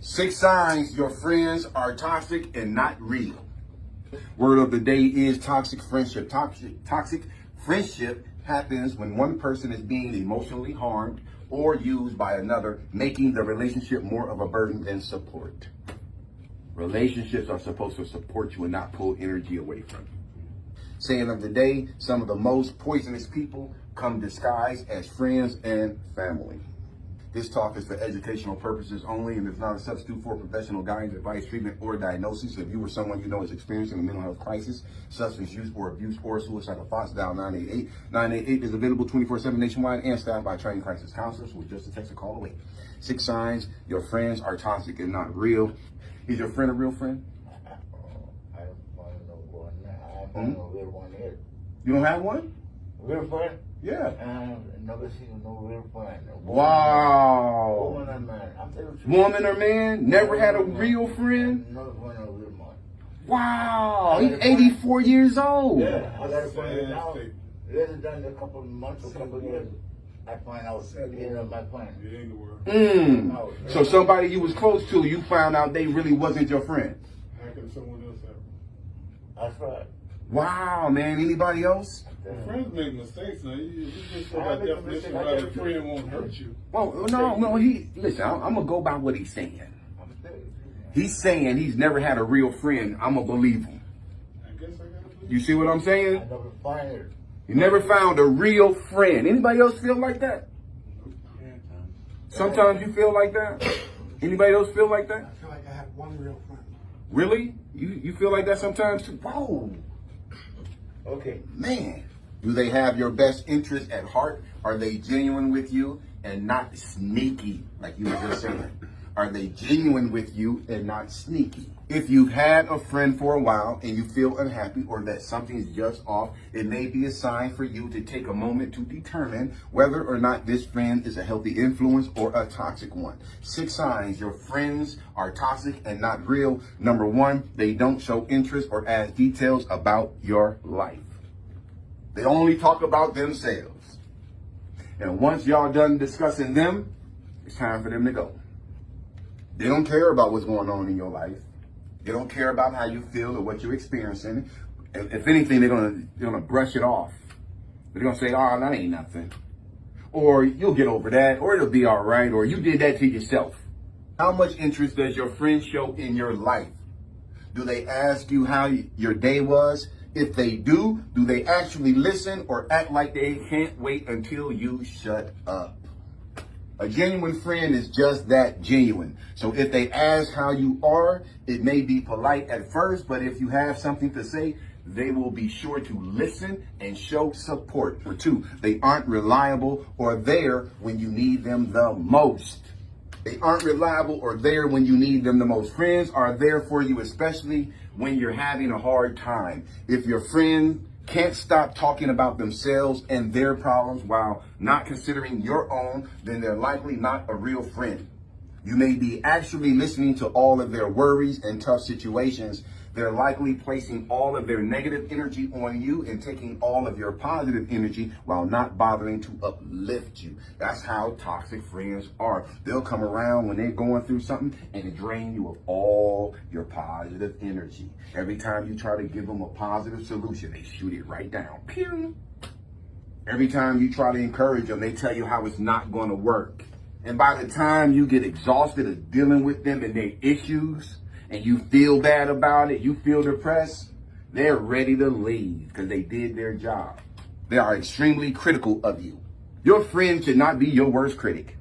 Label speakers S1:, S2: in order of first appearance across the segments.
S1: 6 signs your friends are toxic and not real. Word of the day is toxic friendship. Toxic friendship happens when one person is being emotionally harmed or used by another, making the relationship more of a burden than support. Relationships are supposed to support you and not pull energy away from you. Saying of the day, some of the most poisonous people come disguised as friends and family. This talk is for educational purposes only and is not a substitute for professional guidance, advice, treatment, or diagnosis. If you or someone you know is experiencing a mental health crisis, substance use or abuse, or suicidal thoughts, dial 988. 988 is available 24/7 nationwide and staffed by trained crisis counselors with just a text or call away. 6 signs your friends are toxic and not real. Is your friend a real friend?
S2: I don't know one. I don't know real one is.
S1: You don't have one?
S2: Real friend?
S1: Yeah.
S2: Never seen no real friend.
S1: Wow.
S2: Woman or man. I'm telling you.
S1: Woman or man? Never had a real friend?
S2: Never found a real man.
S1: Wow. He's 84 years old.
S2: Yeah, I got to find it out. Later than a couple of months or a couple of years, I find out, my friend.
S1: So somebody you was close to, you found out they really wasn't your friend.
S3: How can someone else have?
S2: That's right.
S1: Wow, man. Anybody else?
S3: Friends make mistakes now. You just go by definition about a friend won't hurt you.
S1: Well, no. Listen. I'm gonna go by what he's saying. He's saying he's never had a real friend. I'm gonna believe him.
S3: I guess I gotta believe.
S1: You see what I'm saying?
S2: I never find it.
S1: You never found a real friend. Anybody else feel like that? Sometimes you feel like that. Anybody else feel like that?
S4: I feel like I have one real friend.
S1: Really? You feel like that sometimes too? Whoa.
S2: Okay.
S1: Man. Do they have your best interest at heart? Are they genuine with you and not sneaky, like you were just saying? Are they genuine with you and not sneaky? If you've had a friend for a while and you feel unhappy or that something is just off, it may be a sign for you to take a moment to determine whether or not this friend is a healthy influence or a toxic one. 6 signs your friends are toxic and not real. Number 1, they don't show interest or add details about your life. They only talk about themselves. And once y'all done discussing them, it's time for them to go. They don't care about what's going on in your life. They don't care about how you feel or what you're experiencing. If anything, they're gonna brush it off. They're gonna say, "Oh, that ain't nothing," or "You'll get over that," or "It'll be all right," or "You did that to yourself." How much interest does your friend show in your life? Do they ask you how your day was? If they do they actually listen or act like they can't wait until you shut up? A genuine friend is just that, genuine. So if they ask how you are, it may be polite at first, but if you have something to say, they will be sure to listen and show support. Number 2, they aren't reliable or there when you need them the most. They aren't reliable or there when you need them the most. Friends are there for you, especially when you're having a hard time. If your friend can't stop talking about themselves and their problems while not considering your own, then they're likely not a real friend. You may be actually listening to all of their worries and tough situations. They're likely placing all of their negative energy on you and taking all of your positive energy while not bothering to uplift you. That's how toxic friends are. They'll come around when they're going through something and drain you of all your positive energy. Every time you try to give them a positive solution, they shoot it right down. Pew! Every time you try to encourage them, they tell you how it's not going to work. And by the time you get exhausted of dealing with them and their issues, and you feel bad about it, you feel depressed, they're ready to leave because they did their job. They are extremely critical of you. Your friend should not be your worst critic.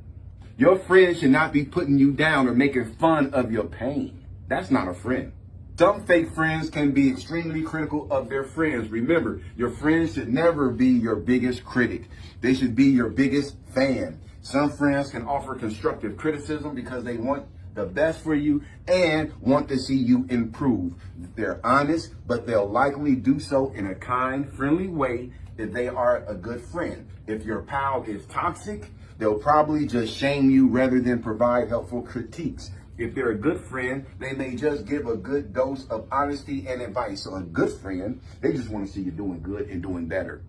S1: Your friend should not be putting you down or making fun of your pain. That's not a friend. Some fake friends can be extremely critical of their friends. Remember, your friends should never be your biggest critic. They should be your biggest fan. Some friends can offer constructive criticism because they want the best for you and want to see you improve. They're honest, but they'll likely do so in a kind, friendly way if they are a good friend. If your pal is toxic, they'll probably just shame you rather than provide helpful critiques. If they're a good friend, they may just give a good dose of honesty and advice. So a good friend, they just want to see you doing good and doing better.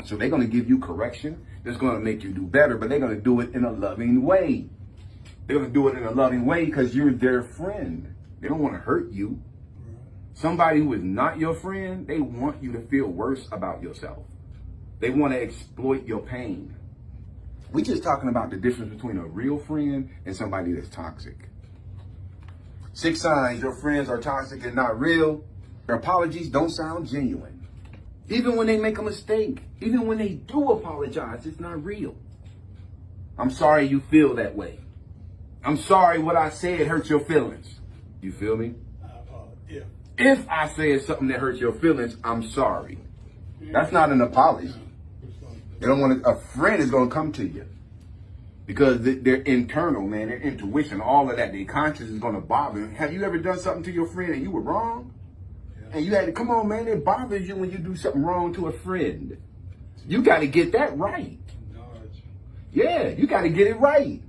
S1: So they're going to give you correction that's going to make you do better, but they're going to do it in a loving way. They're going to do it in a loving way because you're their friend. They don't want to hurt you. Somebody who is not your friend, they want you to feel worse about yourself. They want to exploit your pain. We're just talking about the difference between a real friend and somebody that's toxic. 6 signs your friends are toxic and not real. Their apologies don't sound genuine. Even when they make a mistake, even when they do apologize, it's not real. I'm sorry you feel that way. I'm sorry what I said hurt your feelings. You feel me?
S3: Yeah.
S1: If I said something that hurt your feelings, I'm sorry. That's not an apology. They don't want to, a friend is going to come to you because their internal, man, their intuition, all of that, their conscience is going to bother them. Have you ever done something to your friend and you were wrong? And you had to, come on, man, it bothers you when you do something wrong to a friend. You got to get that right. Yeah, you got to get it right.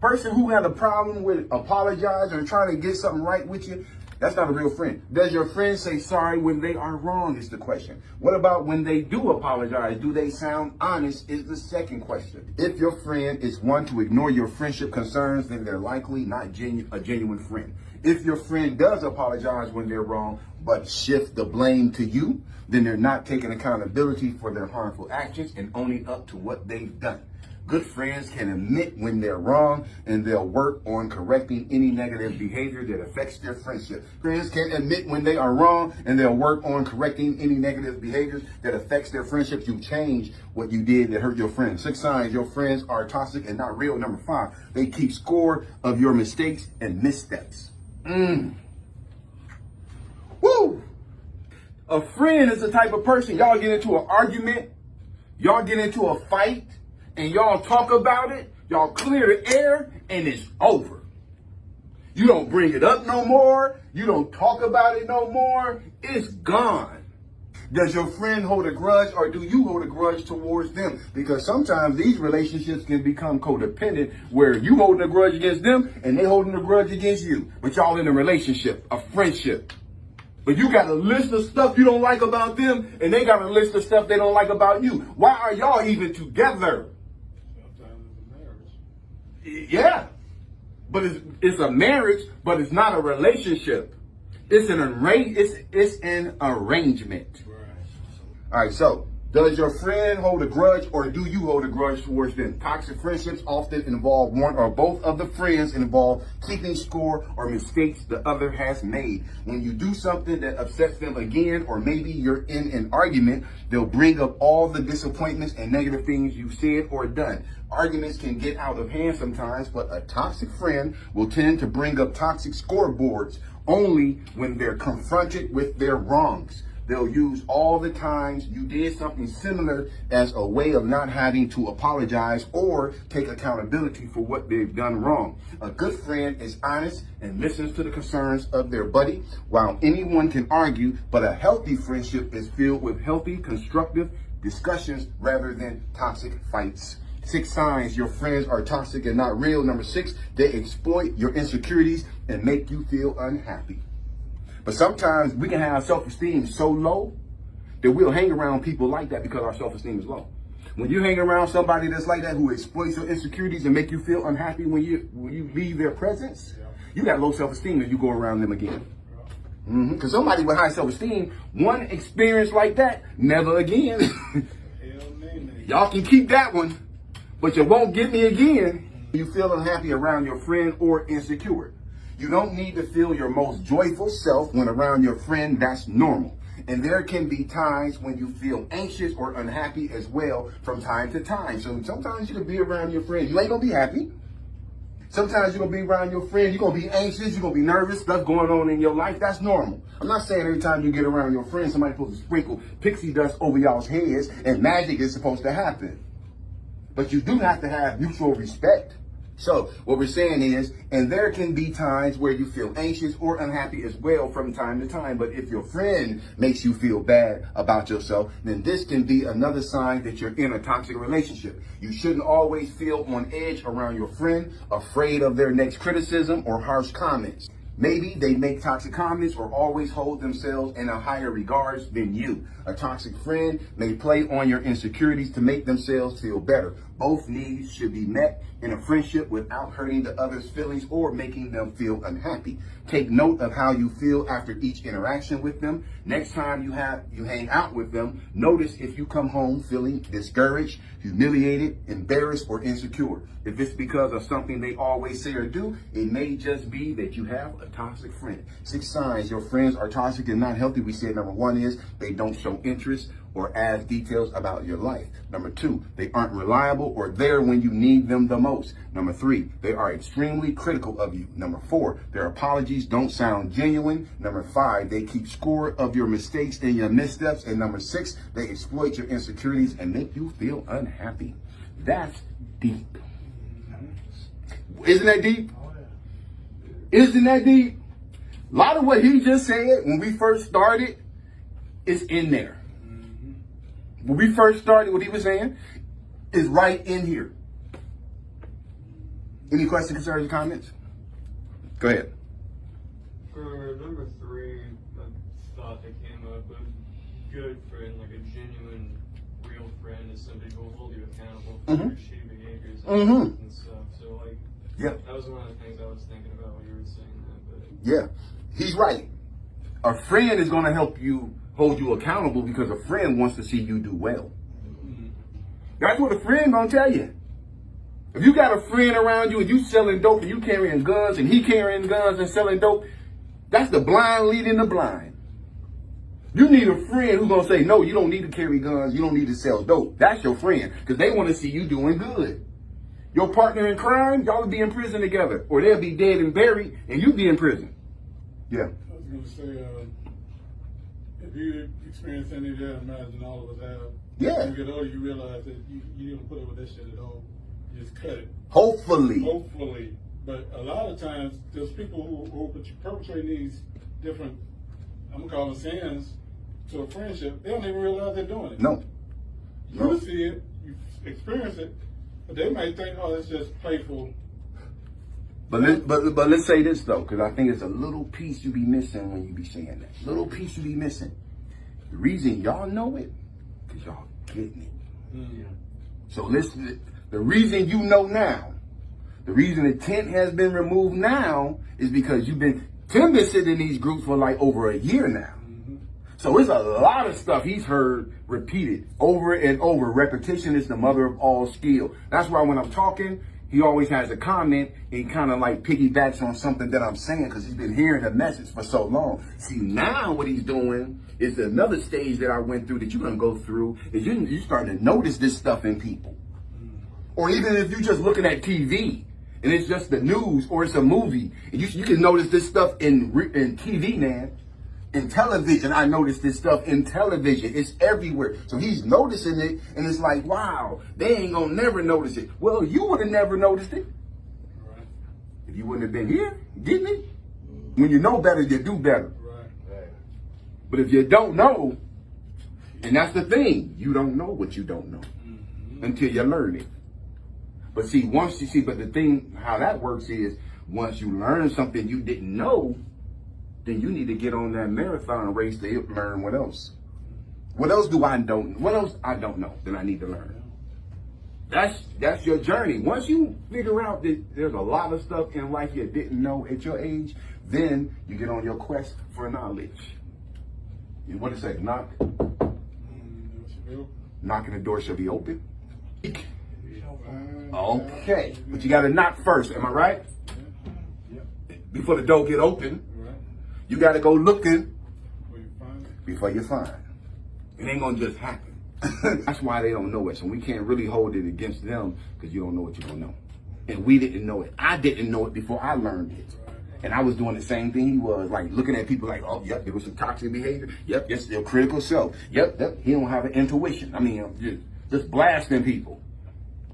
S1: Person who had a problem with apologizing or trying to get something right with you, that's not a real friend. Does your friend say sorry when they are wrong is the question. What about when they do apologize? Do they sound honest is the second question. If your friend is one to ignore your friendship concerns, then they're likely not a genuine friend. If your friend does apologize when they're wrong, but shift the blame to you, then they're not taking accountability for their harmful actions and owning up to what they've done. Good friends can admit when they're wrong and they'll work on correcting any negative behavior that affects their friendship. Friends can admit when they are wrong and they'll work on correcting any negative behaviors that affects their friendships. You change what you did that hurt your friends. 6 signs your friends are toxic and not real. Number 5, they keep score of your mistakes and missteps. Woo! A friend is the type of person, y'all get into an argument, y'all get into a fight, and y'all talk about it, y'all clear the air, and it's over. You don't bring it up no more. You don't talk about it no more. It's gone. Does your friend hold a grudge or do you hold a grudge towards them? Because sometimes these relationships can become codependent where you holding a grudge against them and they holding a grudge against you. But y'all in a relationship, a friendship. But you got a list of stuff you don't like about them and they got a list of stuff they don't like about you. Why are y'all even together? Yeah, but it's a marriage, but it's not a relationship. It's an arrangement. All right, so does your friend hold a grudge or do you hold a grudge towards them? Toxic friendships often involve one or both of the friends involved keeping score or mistakes the other has made. When you do something that upsets them again, or maybe you're in an argument, they'll bring up all the disappointments and negative things you said or done. Arguments can get out of hand sometimes, but a toxic friend will tend to bring up toxic scoreboards only when they're confronted with their wrongs. They'll use all the times you did something similar as a way of not having to apologize or take accountability for what they've done wrong. A good friend is honest and listens to the concerns of their buddy. While anyone can argue, but a healthy friendship is filled with healthy, constructive discussions rather than toxic fights. 6 signs your friends are toxic and not real. Number 6, they exploit your insecurities and make you feel unhappy. But sometimes we can have self-esteem so low that we'll hang around people like that because our self-esteem is low. When you hang around somebody that's like that, who exploits your insecurities and make you feel unhappy when you leave their presence, you got low self-esteem if you go around them again. Because somebody with high self-esteem, one experience like that, never again. Y'all can keep that one, but you won't get me again. You feel unhappy around your friend or insecure. You don't need to feel your most joyful self when around your friend. That's normal. And there can be times when you feel anxious or unhappy as well from time to time. So sometimes you can be around your friend. You ain't going to be happy. Sometimes you're going to be around your friend. You're going to be anxious. You're going to be nervous. Stuff going on in your life. That's normal. I'm not saying every time you get around your friend, somebody's supposed to sprinkle pixie dust over y'all's heads and magic is supposed to happen. But you do have to have mutual respect. So what we're saying is, and there can be times where you feel anxious or unhappy as well from time to time. But if your friend makes you feel bad about yourself, then this can be another sign that you're in a toxic relationship. You shouldn't always feel on edge around your friend, afraid of their next criticism or harsh comments. Maybe they make toxic comments or always hold themselves in a higher regards than you. A toxic friend may play on your insecurities to make themselves feel better. Both needs should be met in a friendship without hurting the other's feelings or making them feel unhappy. Take note of how you feel after each interaction with them. Next time you hang out with them, notice if you come home feeling discouraged, humiliated, embarrassed, or insecure. If it's because of something they always say or do, it may just be that you have a toxic friend. 6 signs your friends are toxic and not healthy. We said number 1 is they don't show interest or add details about your life. Number 2, they aren't reliable or there when you need them the most. Number 3, they are extremely critical of you. Number 4, their apologies don't sound genuine. Number 5, they keep score of your mistakes and your missteps. And number 6, they exploit your insecurities and make you feel unhappy. That's deep. Isn't that deep? Isn't that deep? A lot of what he just said when we first started is in there. When we first started, what he was saying is right in here. Any questions, concerns, or comments? Go ahead.
S4: For number 3, a thought that came up, a good friend, like a genuine, real friend, is somebody who will hold you accountable for your shitty behaviors and stuff. So, like,
S1: Yeah.
S4: that was one of the things I was thinking about when you were saying that. But
S1: Yeah, he's right. A friend is going to help you hold you accountable because a friend wants to see you do well. That's what a friend going to tell you. If you got a friend around you and you selling dope and you carrying guns and he carrying guns and selling dope, that's the blind leading the blind. You need a friend who's going to say, no, you don't need to carry guns. You don't need to sell dope. That's your friend because they want to see you doing good. Your partner in crime, y'all will be in prison together or they'll be dead and buried and you be in prison. Yeah.
S3: I was going to say, if you experience any of that, I imagine all of us have.
S1: Yeah.
S3: When you get older, you realize that you don't put up with that shit at all. You just cut it.
S1: Hopefully.
S3: Hopefully. But a lot of times, there's people who perpetrate these different, I'm going to call them sins, to a friendship. They don't even realize they're doing it.
S1: No.
S3: You see it, you experience it, but they might think, oh, it's just playful.
S1: But let's say this though, because I think it's a little piece you be missing when you be saying that. Little piece you be missing. The reason y'all know it, because y'all getting it. So listen, the reason you know now, the reason the tent has been removed now is because Tim been sitting in these groups for like over a year now. So it's a lot of stuff he's heard repeated over and over. Repetition is the mother of all skill. That's why when I'm talking, he always has a comment and kind of like piggybacks on something that I'm saying because he's been hearing the message for so long. See, now what he's doing is another stage that I went through that you're going to go through is you're starting to notice this stuff in people. Or even if you're just looking at TV and it's just the news or it's a movie, and you can notice this stuff in TV, man. In television, I noticed this stuff in television. It's everywhere. So he's noticing it, and it's like, wow, they ain't gonna never notice it. Well, you would have never noticed it
S3: Right.
S1: if you wouldn't have been here, didn't it? When you know better, you do better.
S3: Right.
S1: But if you don't know, and that's the thing, you don't know what you don't know until you learn it. But see, but the thing, how that works is once you learn something you didn't know, then you need to get on that marathon race to learn what else. What else I don't know that I need to learn. That's your journey. Once you figure out that there's a lot of stuff in life you didn't know at your age, then you get on your quest for knowledge. And what it say? Knocking the door shall be open. Okay, but you got to knock first. Am I right? Before the door get open. You got to go looking before you find. It ain't going to just happen. That's why they don't know it. So we can't really hold it against them because you don't know what you don't know. And we didn't know it. I didn't know it before I learned it. And I was doing the same thing he was, like looking at people like, oh, yep, there was some toxic behavior. Yep, yes, they're critical self. Yep, he don't have an intuition. I mean, just blasting people.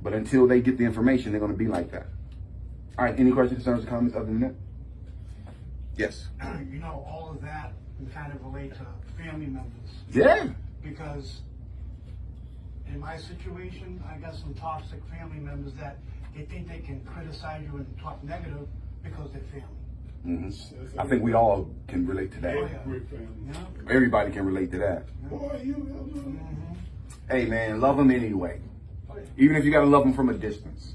S1: But until they get the information, they're going to be like that. All right, any questions, concerns, or comments other than that? Yes.
S5: You know, all of that can kind of relate to family members.
S1: Yeah.
S5: Because in my situation, I got some toxic family members that they think they can criticize you and talk negative because they're family.
S1: Mm-hmm. I think we all can relate to that.
S5: Oh, yeah.
S1: Everybody can relate to that.
S3: Boy,
S1: Hey, man, love them anyway. Even if you gotta love them from a distance.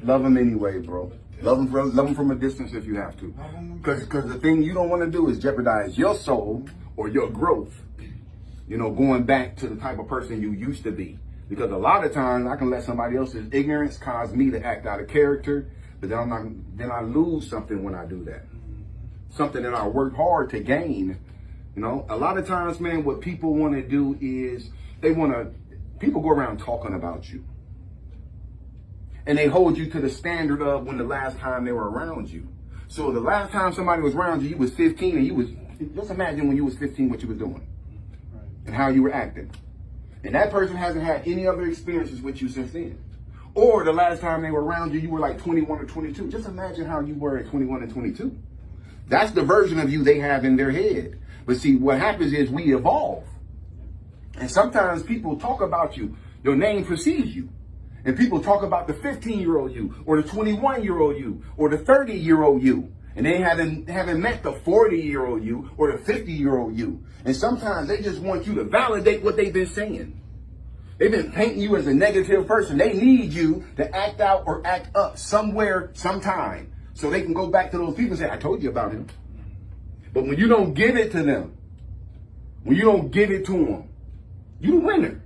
S1: Love them anyway, bro. Love them from a distance if you have to. Because the thing you don't want to do is jeopardize your soul or your growth. You know, going back to the type of person you used to be. Because a lot of times I can let somebody else's ignorance cause me to act out of character, but then I lose something when I do that. Something that I worked hard to gain. You know, a lot of times, man, what people want to do is people go around talking about you. And they hold you to the standard of when the last time they were around you. So the last time somebody was around you, you was 15 and just imagine when you was 15 what you was doing and how you were acting. And that person hasn't had any other experiences with you since then. Or the last time they were around you, you were like 21 or 22. Just imagine how you were at 21 and 22. That's the version of you they have in their head. But see, what happens is we evolve. And sometimes people talk about you. Your name precedes you. And people talk about the 15-year-old you, or the 21-year-old you, or the 30-year-old you. And they haven't met the 40-year-old you or the 50-year-old you. And sometimes they just want you to validate what they've been saying. They've been painting you as a negative person. They need you to act out or act up somewhere, sometime, so they can go back to those people and say, I told you about him. But when you don't give it to them, when you don't give it to them, you're the winner.